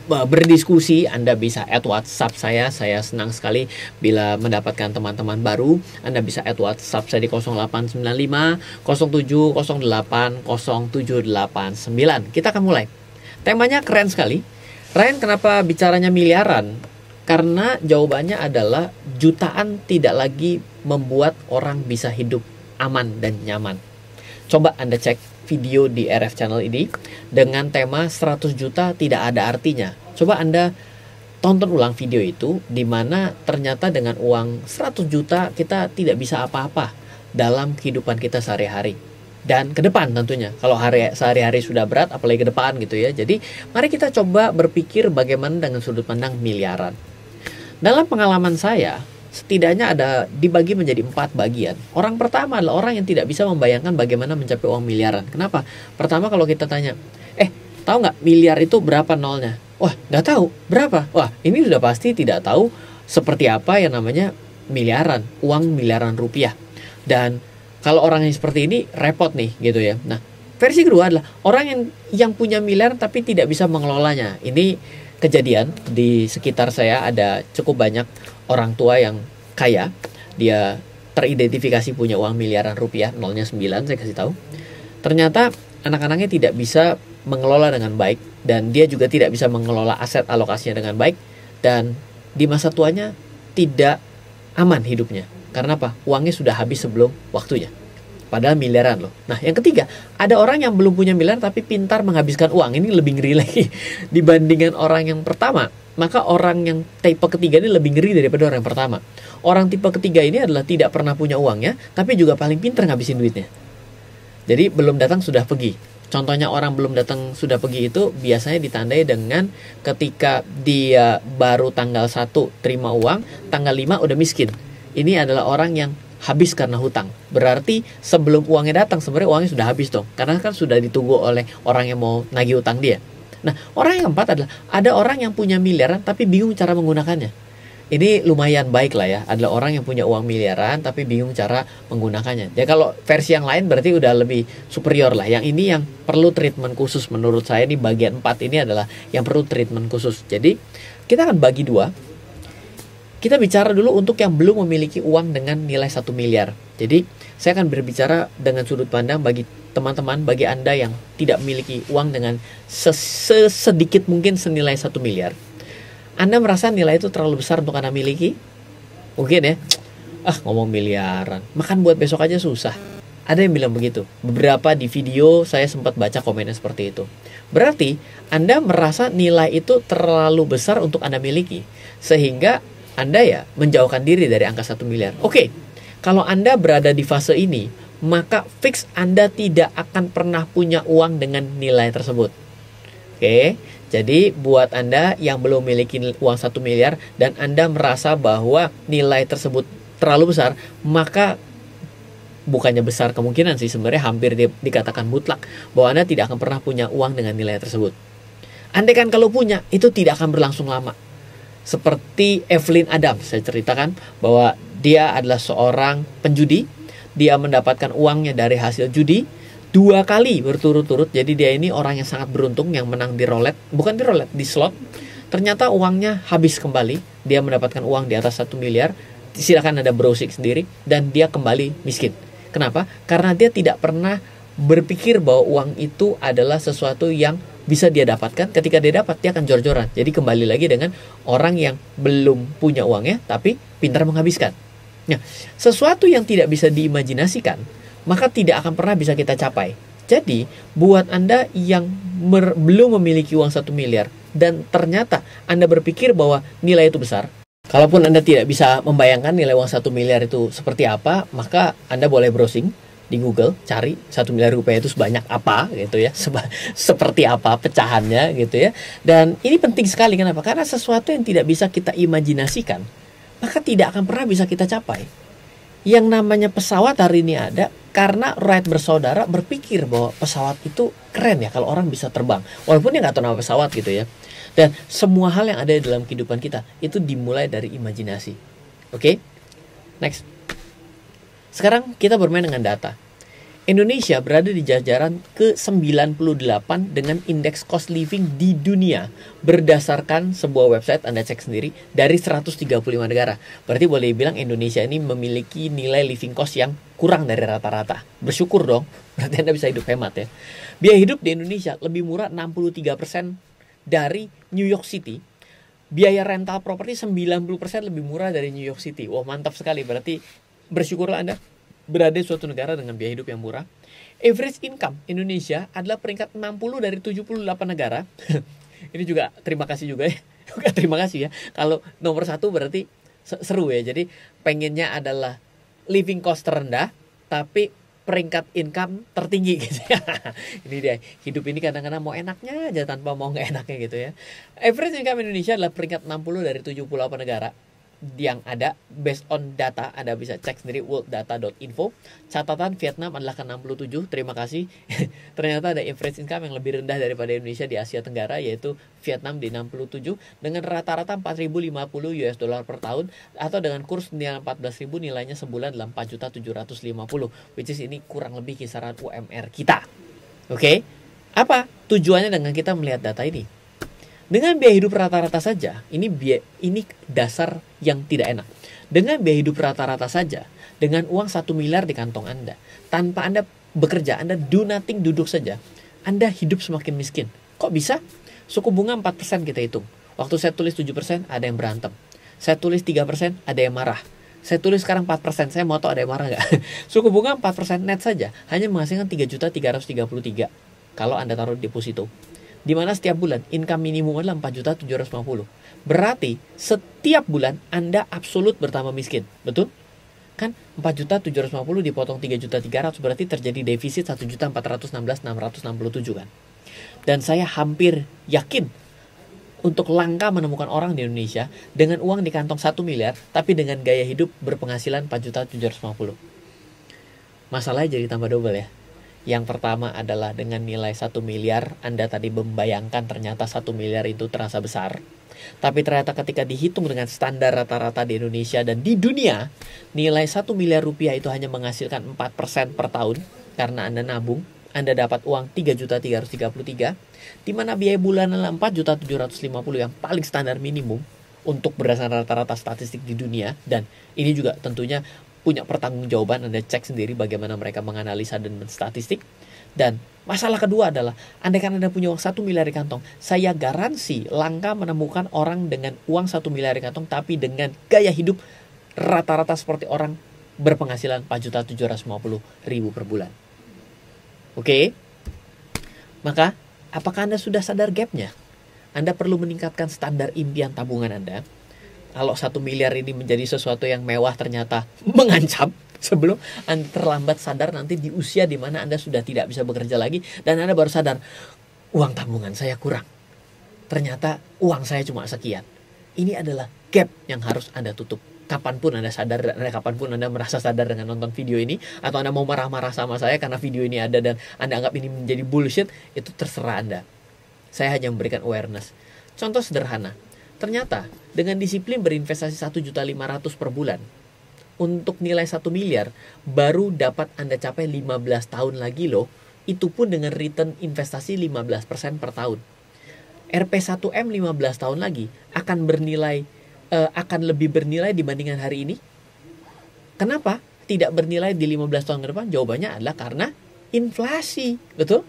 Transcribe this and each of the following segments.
berdiskusi, Anda bisa add WhatsApp saya. Saya senang sekali bila mendapatkan teman-teman baru. Anda bisa add WhatsApp saya di 0895 07 08 0789. Kita akan mulai. Temanya keren sekali. Ryan, kenapa bicaranya miliaran? Karena jawabannya adalah jutaan tidak lagi membuat orang bisa hidup aman dan nyaman. Coba Anda cek video di RF Channel ini dengan tema 100 juta tidak ada artinya. Coba Anda tonton ulang video itu, di mana ternyata dengan uang 100 juta kita tidak bisa apa-apa dalam kehidupan kita sehari-hari. Dan ke depan tentunya, kalau sehari-hari sudah berat, apalagi ke depan gitu ya. Jadi mari kita coba berpikir bagaimana dengan sudut pandang miliaran. Dalam pengalaman saya, setidaknya ada dibagi menjadi 4 bagian. Orang pertama adalah orang yang tidak bisa membayangkan bagaimana mencapai uang miliaran. Kenapa? Pertama, kalau kita tanya, tahu nggak miliar itu berapa nolnya? Wah, nggak tahu. Berapa? Wah, ini sudah pasti tidak tahu seperti apa yang namanya miliaran, uang miliaran rupiah. Dan kalau orang yang seperti ini repot nih gitu ya. Nah, versi kedua adalah orang yang punya miliar tapi tidak bisa mengelolanya. Ini kejadian di sekitar saya, ada cukup banyak orang tua yang kaya. Dia teridentifikasi punya uang miliaran rupiah, nolnya 9, saya kasih tahu. Ternyata anak-anaknya tidak bisa mengelola dengan baik, dan dia juga tidak bisa mengelola aset alokasinya dengan baik, dan di masa tuanya tidak aman hidupnya. Karena apa? Uangnya sudah habis sebelum waktunya. Padahal miliaran loh. Nah, yang ketiga, ada orang yang belum punya miliar tapi pintar menghabiskan uang. Ini lebih ngeri lagi dibandingkan orang yang pertama. Maka orang yang tipe ketiga ini lebih ngeri daripada orang yang pertama. Orang tipe ketiga ini adalah tidak pernah punya uangnya, tapi juga paling pintar ngabisin duitnya. Jadi belum datang sudah pergi. Contohnya orang belum datang sudah pergi itu biasanya ditandai dengan ketika dia baru tanggal 1 terima uang, tanggal 5 udah miskin. Ini adalah orang yang habis karena hutang. Berarti sebelum uangnya datang sebenarnya uangnya sudah habis dong. Karena kan sudah ditunggu oleh orang yang mau nagih hutang dia. Nah, orang yang keempat adalah ada orang yang punya miliaran tapi bingung cara menggunakannya. Ini lumayan baik lah ya. Adalah orang yang punya uang miliaran tapi bingung cara menggunakannya. Ya kalau versi yang lain berarti udah lebih superior lah. Yang ini yang perlu treatment khusus menurut saya. Di bagian 4 ini adalah yang perlu treatment khusus. Jadi kita akan bagi dua. Kita bicara dulu untuk yang belum memiliki uang dengan nilai 1 miliar. Jadi saya akan berbicara dengan sudut pandang bagi teman-teman, bagi Anda yang tidak memiliki uang dengan sedikit mungkin senilai 1 miliar. Anda merasa nilai itu terlalu besar untuk Anda miliki? Mungkin ya, ngomong miliaran, makan buat besok aja susah. Ada yang bilang begitu. Beberapa di video saya sempat baca komennya seperti itu. Berarti Anda merasa nilai itu terlalu besar untuk Anda miliki. Sehingga Anda ya menjauhkan diri dari angka 1 miliar. Oke, kalau Anda berada di fase ini, maka fix Anda tidak akan pernah punya uang dengan nilai tersebut. Oke, jadi buat Anda yang belum memiliki uang 1 miliar dan Anda merasa bahwa nilai tersebut terlalu besar, maka bukannya besar kemungkinan sih, sebenarnya hampir dikatakan mutlak bahwa Anda tidak akan pernah punya uang dengan nilai tersebut. Andaikan kalau punya, itu tidak akan berlangsung lama. Seperti Evelyn Adams, saya ceritakan bahwa dia adalah seorang penjudi. Dia mendapatkan uangnya dari hasil judi 2 kali berturut-turut. Jadi dia ini orang yang sangat beruntung yang menang di roulette, bukan di roulette, di slot. Ternyata uangnya habis kembali. Dia mendapatkan uang di atas 1 miliar. Silakan Anda browsing sendiri, dan dia kembali miskin. Kenapa? Karena dia tidak pernah berpikir bahwa uang itu adalah sesuatu yang bisa dia dapatkan. Ketika dia dapat, dia akan jor-joran. Jadi kembali lagi dengan orang yang belum punya uangnya tapi pintar menghabiskan. Nah, sesuatu yang tidak bisa diimajinasikan, maka tidak akan pernah bisa kita capai. Jadi, buat Anda yang belum memiliki uang 1 miliar dan ternyata Anda berpikir bahwa nilai itu besar, kalaupun Anda tidak bisa membayangkan nilai uang 1 miliar itu seperti apa, maka Anda boleh browsing di Google, cari 1 miliar rupiah itu sebanyak apa gitu ya, seperti apa pecahannya gitu ya. Dan ini penting sekali, kenapa? Karena sesuatu yang tidak bisa kita imajinasikan, maka tidak akan pernah bisa kita capai. Yang namanya pesawat hari ini ada karena Wright bersaudara berpikir bahwa pesawat itu keren ya kalau orang bisa terbang, walaupun dia nggak tahu nama pesawat gitu ya. Dan semua hal yang ada di dalam kehidupan kita itu dimulai dari imajinasi. Oke? Next. Sekarang kita bermain dengan data. Indonesia berada di jajaran ke-98 dengan indeks cost living di dunia berdasarkan sebuah website, Anda cek sendiri, dari 135 negara. Berarti boleh dibilang Indonesia ini memiliki nilai living cost yang kurang dari rata-rata. Bersyukur dong, berarti Anda bisa hidup hemat ya. Biaya hidup di Indonesia lebih murah 63% dari New York City. Biaya rental properti 90% lebih murah dari New York City. Wah, mantap sekali, berarti bersyukurlah Anda berada di suatu negara dengan biaya hidup yang murah. Average income Indonesia adalah peringkat 60 dari 78 negara. Ini juga terima kasih juga ya. Terima kasih ya. Kalau nomor 1 berarti seru ya. Jadi pengennya adalah living cost terendah tapi peringkat income tertinggi gitu ya. Ini dia. Hidup ini kadang-kadang mau enaknya aja tanpa mau nggak enaknya gitu ya. Average income Indonesia adalah peringkat 60 dari 78 negara yang ada based on data. Anda bisa cek sendiri worlddata.info. Catatan Vietnam adalah ke-67. Terima kasih. Ternyata ada average income yang lebih rendah daripada Indonesia di Asia Tenggara, yaitu Vietnam di 67 dengan rata-rata 4.050 US dollar per tahun, atau dengan kurs nilai 14.000 nilainya sebulan dalam 4.750, which is ini kurang lebih kisaran UMR kita. Oke? Apa tujuannya dengan kita melihat data ini? Dengan biaya hidup rata-rata saja, ini dasar yang tidak enak. Dengan biaya hidup rata-rata saja, dengan uang 1 miliar di kantong Anda, tanpa Anda bekerja, Anda do nothing, duduk saja, Anda hidup semakin miskin. Kok bisa? Suku bunga 4% kita hitung. Waktu saya tulis 7%, ada yang berantem. Saya tulis 3%, ada yang marah. Saya tulis sekarang 4%, saya mau tahu ada yang marah nggak? Suku bunga 4% net saja, hanya menghasilkan 3.333 kalau Anda taruh di deposito. Di mana setiap bulan income minimum adalah 4.750. Berarti setiap bulan Anda absolut bertambah miskin. Betul? Kan 4.750 dipotong 3.300 berarti terjadi defisit 1.416.667 kan. Dan saya hampir yakin untuk langka menemukan orang di Indonesia dengan uang di kantong 1 miliar tapi dengan gaya hidup berpenghasilan 4.750. Masalahnya jadi tambah double ya. Yang pertama adalah dengan nilai 1 miliar, Anda tadi membayangkan ternyata 1 miliar itu terasa besar. Tapi ternyata ketika dihitung dengan standar rata-rata di Indonesia dan di dunia, nilai 1 miliar rupiah itu hanya menghasilkan 4% per tahun. Karena Anda nabung, Anda dapat uang 3.333, di mana biaya bulanan 4.750 yang paling standar minimum untuk berdasarkan rata-rata statistik di dunia. Dan ini juga tentunya punya pertanggungjawaban, Anda cek sendiri bagaimana mereka menganalisa dan menstatistik. Dan masalah kedua adalah, andaikan Anda punya uang 1 miliar di kantong, saya garansi langka menemukan orang dengan uang 1 miliar di kantong tapi dengan gaya hidup rata-rata seperti orang berpenghasilan 4.750.000 per bulan. Oke? Maka, apakah Anda sudah sadar gapnya? Anda perlu meningkatkan standar impian tabungan Anda. Kalau 1 miliar ini menjadi sesuatu yang mewah ternyata mengancam sebelum Anda terlambat sadar nanti di usia di mana Anda sudah tidak bisa bekerja lagi dan Anda baru sadar, uang tabungan saya kurang. Ternyata uang saya cuma sekian. Ini adalah gap yang harus Anda tutup. Kapanpun Anda sadar, kapanpun Anda merasa sadar dengan nonton video ini, atau Anda mau marah-marah sama saya karena video ini ada dan Anda anggap ini menjadi bullshit, itu terserah Anda. Saya hanya memberikan awareness. Contoh sederhana. Ternyata dengan disiplin berinvestasi 1.500.000 per bulan untuk nilai 1 miliar baru dapat Anda capai 15 tahun lagi loh. Itu pun dengan return investasi 15% per tahun. Rp1M 15 tahun lagi akan lebih bernilai dibandingkan hari ini. Kenapa tidak bernilai di 15 tahun ke depan? Jawabannya adalah karena inflasi. Betul?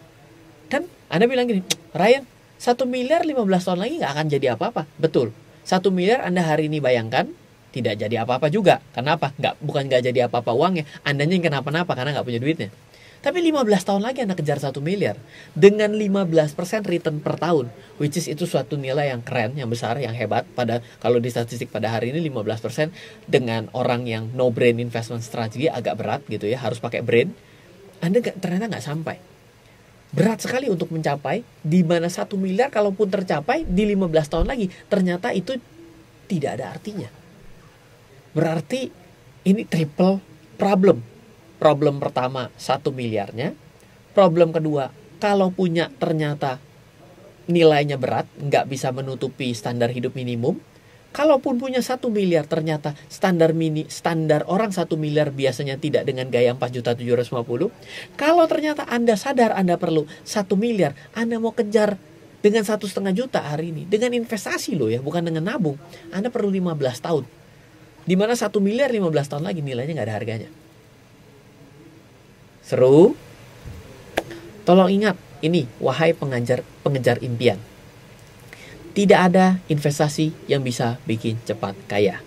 Dan Anda bilang gini, Ryan, 1 miliar 15 tahun lagi nggak akan jadi apa-apa. Betul. 1 miliar Anda hari ini bayangkan tidak jadi apa-apa juga. Kenapa? Bukan nggak jadi apa-apa uangnya. Andanya yang kenapa-napa karena nggak punya duitnya. Tapi 15 tahun lagi Anda kejar 1 miliar. Dengan 15% return per tahun. Which is itu suatu nilai yang keren, yang besar, yang hebat. Kalau di statistik pada hari ini 15% dengan orang yang no brain investment strategy agak berat gitu ya. Harus pakai brain. Anda ternyata nggak sampai. Berat sekali untuk mencapai, di mana 1 miliar kalaupun tercapai di 15 tahun lagi, ternyata itu tidak ada artinya. Berarti ini triple problem. Problem pertama 1 miliarnya. Problem kedua, kalau punya ternyata nilainya berat, nggak bisa menutupi standar hidup minimum. Kalaupun punya 1 miliar, ternyata standar orang 1 miliar biasanya tidak dengan gaya 4.750.000. Kalau ternyata Anda sadar Anda perlu 1 miliar, Anda mau kejar dengan 1,5 juta hari ini, dengan investasi loh ya, bukan dengan nabung, Anda perlu 15 tahun. Dimana 1 miliar 15 tahun lagi nilainya nggak ada harganya. Seru? Tolong ingat ini, wahai pengejar impian. Tidak ada investasi yang bisa bikin cepat kaya.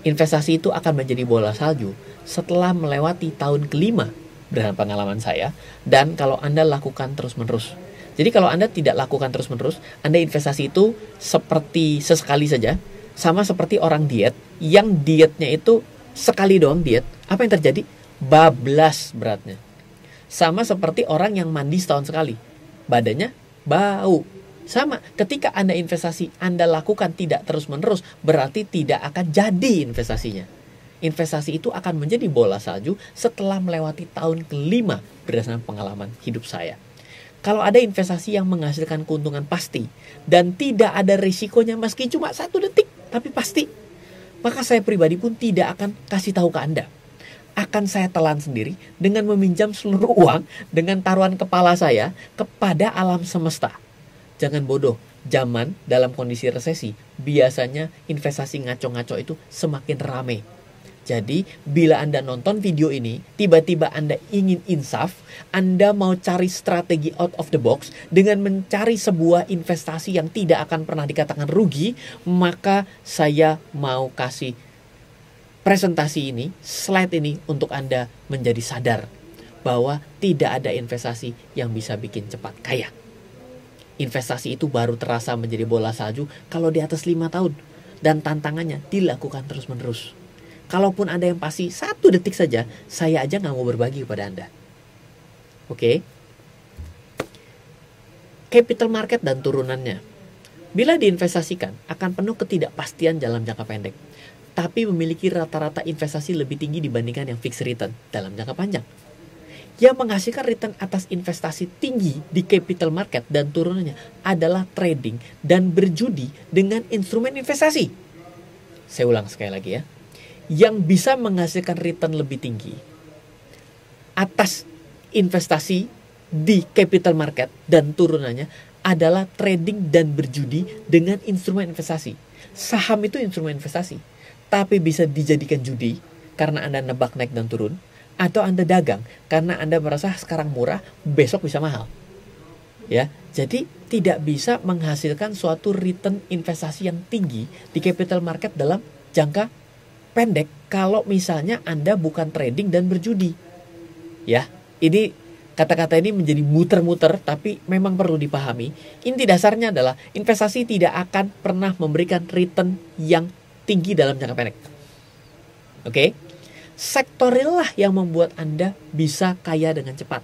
Investasi itu akan menjadi bola salju setelah melewati tahun kelima dalam pengalaman saya, dan kalau Anda lakukan terus-menerus. Jadi kalau Anda tidak lakukan terus-menerus, Anda investasi itu seperti sesekali saja, sama seperti orang diet, yang dietnya itu sekali doang diet, apa yang terjadi? Bablas beratnya. Sama seperti orang yang mandi setahun sekali, badannya bau. Sama, ketika Anda investasi, Anda lakukan tidak terus-menerus, berarti tidak akan jadi investasinya. Investasi itu akan menjadi bola salju setelah melewati tahun kelima berdasarkan pengalaman hidup saya. Kalau ada investasi yang menghasilkan keuntungan pasti dan tidak ada risikonya meski cuma 1 detik, tapi pasti, maka saya pribadi pun tidak akan kasih tahu ke Anda. Akan saya telan sendiri dengan meminjam seluruh uang dengan taruhan kepala saya kepada alam semesta. Jangan bodoh, zaman dalam kondisi resesi, biasanya investasi ngaco-ngaco itu semakin rame. Jadi, bila Anda nonton video ini, tiba-tiba Anda ingin insaf, Anda mau cari strategi out of the box dengan mencari sebuah investasi yang tidak akan pernah dikatakan rugi, maka saya mau kasih presentasi ini, slide ini untuk Anda menjadi sadar bahwa tidak ada investasi yang bisa bikin cepat kaya. Investasi itu baru terasa menjadi bola salju kalau di atas 5 tahun. Dan tantangannya dilakukan terus-menerus. Kalaupun ada yang pasti 1 detik saja, saya aja nggak mau berbagi kepada Anda. Oke? Capital market dan turunannya. Bila diinvestasikan, akan penuh ketidakpastian dalam jangka pendek. Tapi memiliki rata-rata investasi lebih tinggi dibandingkan yang fixed return dalam jangka panjang. Yang menghasilkan return atas investasi tinggi di capital market dan turunannya adalah trading dan berjudi dengan instrumen investasi. Saya ulang sekali lagi ya. Yang bisa menghasilkan return lebih tinggi atas investasi di capital market dan turunannya adalah trading dan berjudi dengan instrumen investasi. Saham itu instrumen investasi, tapi bisa dijadikan judi karena Anda nebak naik dan turun. Atau Anda dagang karena Anda merasa sekarang murah, besok bisa mahal. Ya, jadi tidak bisa menghasilkan suatu return investasi yang tinggi di capital market dalam jangka pendek kalau misalnya Anda bukan trading dan berjudi. Ya, ini kata-kata ini menjadi muter-muter tapi memang perlu dipahami. Inti dasarnya adalah investasi tidak akan pernah memberikan return yang tinggi dalam jangka pendek. Oke? Sektor real lah yang membuat Anda bisa kaya dengan cepat,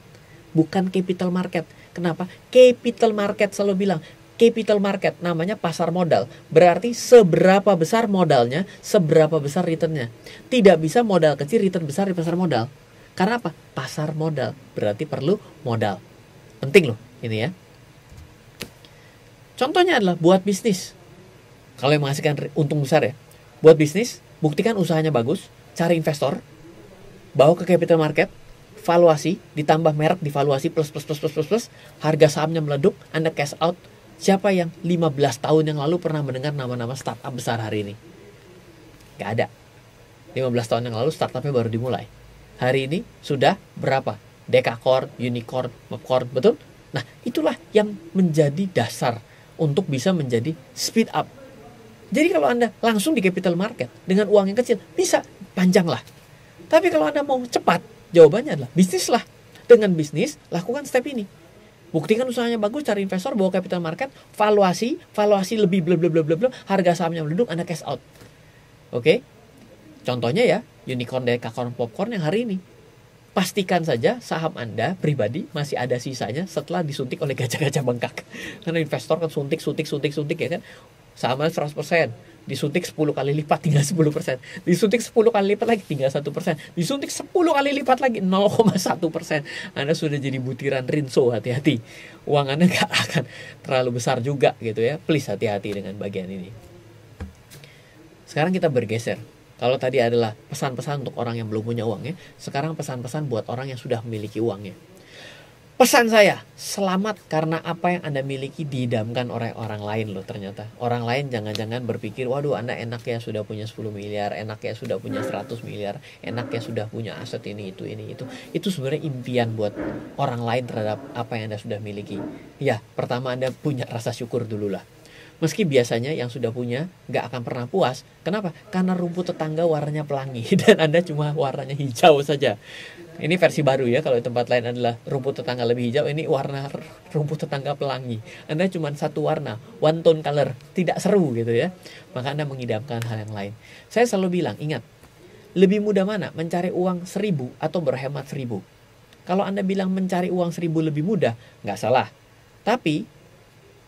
bukan capital market. Kenapa? Capital market selalu bilang, capital market namanya pasar modal. Berarti seberapa besar modalnya, seberapa besar returnnya. Tidak bisa modal kecil, return besar di pasar modal. Karena apa? Pasar modal berarti perlu modal. Penting loh ini ya. Contohnya adalah buat bisnis. Kalau yang menghasilkan untung besar ya, buat bisnis, buktikan usahanya bagus. Cari investor, bawa ke capital market, valuasi, ditambah merek, divaluasi, plus, harga sahamnya meleduk, Anda cash out. Siapa yang 15 tahun yang lalu pernah mendengar nama-nama startup besar hari ini? Gak ada. 15 tahun yang lalu startupnya baru dimulai. Hari ini sudah berapa? Dekakorn, unicorn, mapcorn, betul? Nah, itulah yang menjadi dasar untuk bisa menjadi speed up. Jadi kalau Anda langsung di capital market dengan uang yang kecil, bisa panjang lah. Tapi kalau Anda mau cepat, jawabannya adalah bisnis lah. Dengan bisnis, lakukan step ini. Buktikan usahanya bagus, cari investor, bawa capital market, valuasi lebih bla, harga sahamnya meleduk, Anda cash out. Oke? Contohnya ya, unicorn, dekakorn, popcorn yang hari ini. Pastikan saja saham Anda pribadi masih ada sisanya setelah disuntik oleh gajah-gajah bengkak. Karena investor kan suntik ya kan. Sahamnya 100%, disuntik 10 kali lipat tinggal 10%, disuntik 10 kali lipat lagi tinggal 1%, disuntik 10 kali lipat lagi 0,1%. Anda sudah jadi butiran rinso, hati-hati. Uang Anda gak akan terlalu besar juga gitu ya. Please hati-hati dengan bagian ini. Sekarang kita bergeser. Kalau tadi adalah pesan-pesan untuk orang yang belum punya uang ya, sekarang pesan-pesan buat orang yang sudah memiliki uangnya. Pesan saya, selamat karena apa yang Anda miliki diidamkan oleh orang lain loh ternyata. Orang lain jangan-jangan berpikir, waduh Anda enak ya sudah punya 10 miliar, enak ya sudah punya 100 miliar, enak ya sudah punya aset ini, itu. Itu sebenarnya impian buat orang lain terhadap apa yang Anda sudah miliki. Ya, pertama Anda punya rasa syukur dulu lah. Meski biasanya yang sudah punya gak akan pernah puas. Kenapa? Karena rumput tetangga warnanya pelangi dan Anda cuma warnanya hijau saja. Ini versi baru ya, kalau di tempat lain adalah rumput tetangga lebih hijau, ini warna rumput tetangga pelangi. Anda cuma satu warna, one tone color, tidak seru gitu ya. Maka Anda mengidamkan hal yang lain. Saya selalu bilang, ingat, lebih mudah mana mencari uang 1.000 atau berhemat 1.000? Kalau Anda bilang mencari uang 1.000 lebih mudah, nggak salah. Tapi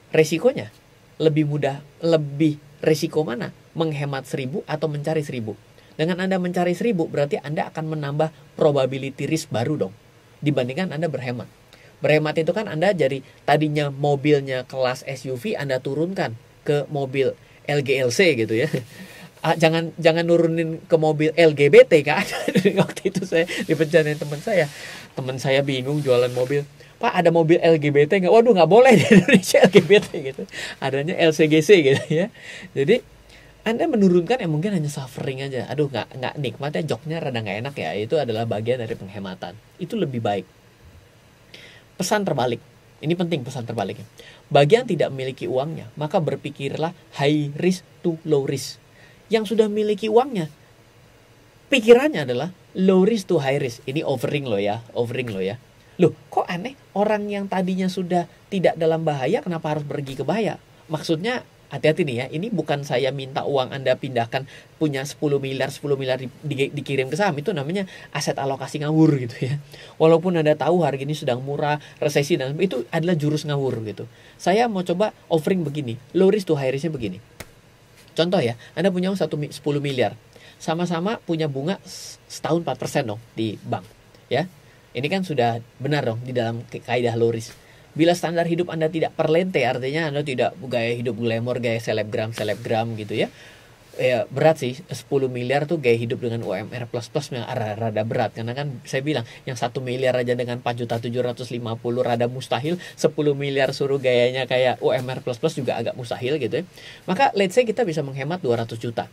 resikonya lebih mudah, lebih resiko mana? Menghemat 1.000 atau mencari 1.000? Dengan Anda mencari 1.000 berarti Anda akan menambah probability risk baru dong, dibandingkan Anda berhemat. Berhemat itu kan Anda jadi tadinya mobilnya kelas SUV Anda turunkan ke mobil LGLC gitu ya. Jangan nurunin ke mobil LGBT kan. Waktu itu saya dipecanin teman saya bingung jualan mobil. Pak, ada mobil LGBT nggak? Waduh, nggak boleh di Indonesia LGBT gitu. Adanya LCGC gitu ya. Jadi Anda menurunkan yang mungkin hanya suffering aja. Aduh, nggak nikmatnya, joknya rada nggak enak ya. Itu adalah bagian dari penghematan. Itu lebih baik. Pesan terbalik. Ini penting pesan terbaliknya. Bagi yang tidak memiliki uangnya, maka berpikirlah high risk to low risk. Yang sudah memiliki uangnya, pikirannya adalah low risk to high risk. Ini offering lo ya. Loh, kok aneh? Orang yang tadinya sudah tidak dalam bahaya, kenapa harus pergi ke bahaya? Maksudnya, hati-hati nih ya, ini bukan saya minta uang Anda pindahkan punya 10 miliar dikirim ke saham. Itu namanya aset alokasi ngawur gitu ya. Walaupun Anda tahu harga ini sedang murah, resesi, dan itu adalah jurus ngawur gitu. Saya mau coba offering begini, low risk to high risknya begini. Contoh ya, Anda punya uang 10 miliar, sama-sama punya bunga setahun 4% dong di bank ya. Ini kan sudah benar dong di dalam kaidah low risk. Bila standar hidup Anda tidak perlente, artinya Anda tidak gaya hidup glamor, gaya selebgram gitu ya. Ya berat sih, 10 miliar tuh gaya hidup dengan UMR plus-plusnya rada berat. Karena kan saya bilang, yang 1 miliar aja dengan 4.750.000 rada mustahil. 10 miliar suruh gayanya kayak UMR plus-plus juga agak mustahil gitu ya. Maka let's say kita bisa menghemat 200 juta.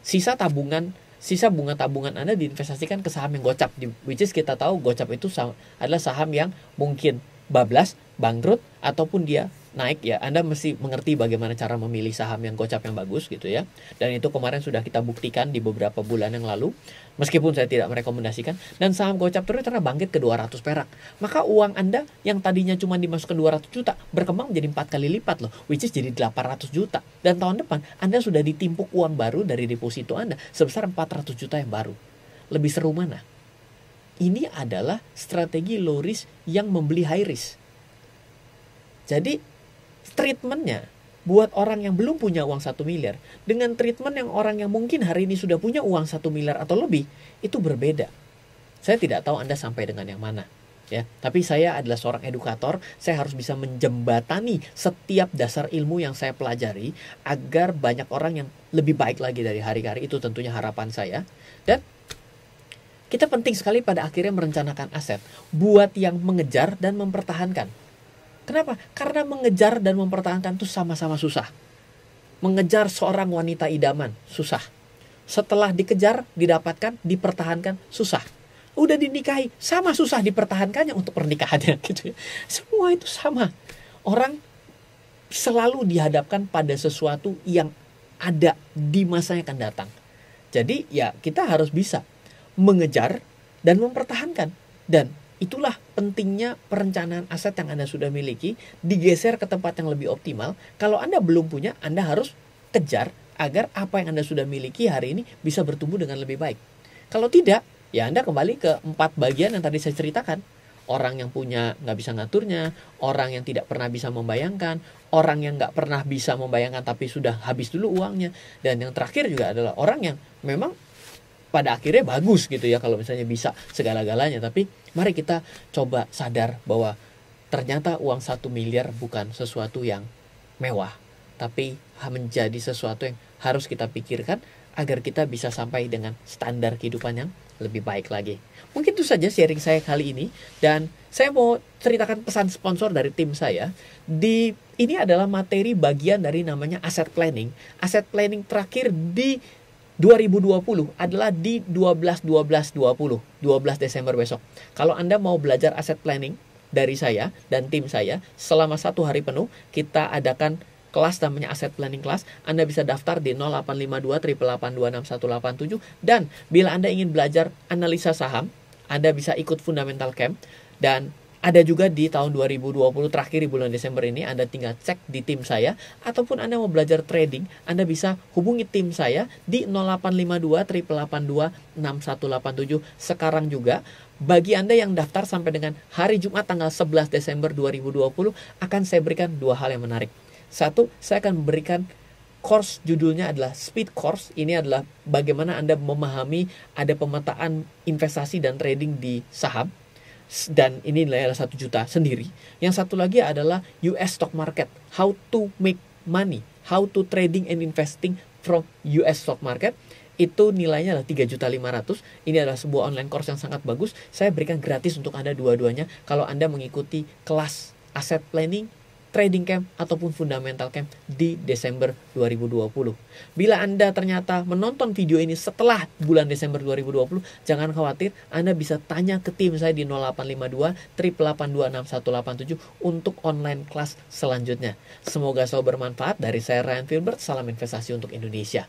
Sisa bunga tabungan Anda diinvestasikan ke saham yang gocap. Which is kita tahu gocap itu adalah saham yang mungkin bablas, bangkrut, ataupun dia naik ya. Anda mesti mengerti bagaimana cara memilih saham yang gocap yang bagus gitu ya. Dan itu kemarin sudah kita buktikan di beberapa bulan yang lalu. Meskipun saya tidak merekomendasikan. Dan saham gocap terus ternyata bangkit ke 200 perak. Maka uang Anda yang tadinya cuma dimasukkan 200 juta berkembang menjadi 4 kali lipat loh. Which is jadi 800 juta. Dan tahun depan Anda sudah ditimpuk uang baru dari deposito Anda sebesar 400 juta yang baru. Lebih seru mana? Ini adalah strategi low risk yang membeli high risk. Jadi treatmentnya buat orang yang belum punya uang 1 miliar dengan treatment yang orang yang mungkin hari ini sudah punya uang 1 miliar atau lebih, itu berbeda. Saya tidak tahu Anda sampai dengan yang mana ya, tapi saya adalah seorang edukator. Saya harus bisa menjembatani setiap dasar ilmu yang saya pelajari agar banyak orang yang lebih baik lagi dari hari ke hari. Itu tentunya harapan saya. Dan kita penting sekali pada akhirnya merencanakan aset buat yang mengejar dan mempertahankan. Kenapa? Karena mengejar dan mempertahankan itu sama-sama susah. Mengejar seorang wanita idaman, susah. Setelah dikejar, didapatkan, dipertahankan, susah. Udah dinikahi, sama susah dipertahankannya untuk pernikahannya gitu ya. Semua itu sama. Orang selalu dihadapkan pada sesuatu yang ada di masa yang akan datang. Jadi ya kita harus bisa mengejar dan mempertahankan. Dan itulah pentingnya perencanaan aset yang Anda sudah miliki digeser ke tempat yang lebih optimal. Kalau Anda belum punya, Anda harus kejar agar apa yang Anda sudah miliki hari ini bisa bertumbuh dengan lebih baik. Kalau tidak, ya Anda kembali ke 4 bagian yang tadi saya ceritakan. Orang yang punya nggak bisa ngaturnya, orang yang tidak pernah bisa membayangkan, orang yang nggak pernah bisa membayangkan tapi sudah habis dulu uangnya, dan yang terakhir juga adalah orang yang memang pada akhirnya bagus gitu ya kalau misalnya bisa segala-galanya. Tapi mari kita coba sadar bahwa ternyata uang 1 miliar bukan sesuatu yang mewah, tapi menjadi sesuatu yang harus kita pikirkan agar kita bisa sampai dengan standar kehidupan yang lebih baik lagi. Mungkin itu saja sharing saya kali ini, dan saya mau ceritakan pesan sponsor dari tim saya. Ini adalah materi bagian dari namanya asset planning. Asset planning terakhir di 2020 adalah di 12 Desember besok. Kalau Anda mau belajar asset planning dari saya dan tim saya selama 1 hari penuh, kita adakan kelas namanya Asset Planning Class. Anda bisa daftar di 0852 882 6187. Dan bila Anda ingin belajar analisa saham, Anda bisa ikut Fundamental Camp. Dan ada juga di tahun 2020 terakhir di bulan Desember ini, Anda tinggal cek di tim saya. Ataupun Anda mau belajar trading, Anda bisa hubungi tim saya di 0852 882 6187 sekarang juga. Bagi Anda yang daftar sampai dengan hari Jumat tanggal 11 Desember 2020, akan saya berikan 2 hal yang menarik. Satu, saya akan memberikan course, judulnya adalah Speed Course. Ini adalah bagaimana Anda memahami ada pemetaan investasi dan trading di saham. Dan ini nilainya adalah 1 juta sendiri. Yang satu lagi adalah US Stock Market, How to Make Money, How to Trading and Investing from US Stock Market. Itu nilainya adalah 3.500.000. Ini adalah sebuah online course yang sangat bagus. Saya berikan gratis untuk Anda dua-duanya kalau Anda mengikuti kelas Asset Planning, Trading Camp, ataupun Fundamental Camp di Desember 2020. Bila Anda ternyata menonton video ini setelah bulan Desember 2020, jangan khawatir, Anda bisa tanya ke tim saya di 0852 882 6187 untuk online kelas selanjutnya. Semoga selalu bermanfaat. Dari saya Ryan Filbert, salam investasi untuk Indonesia.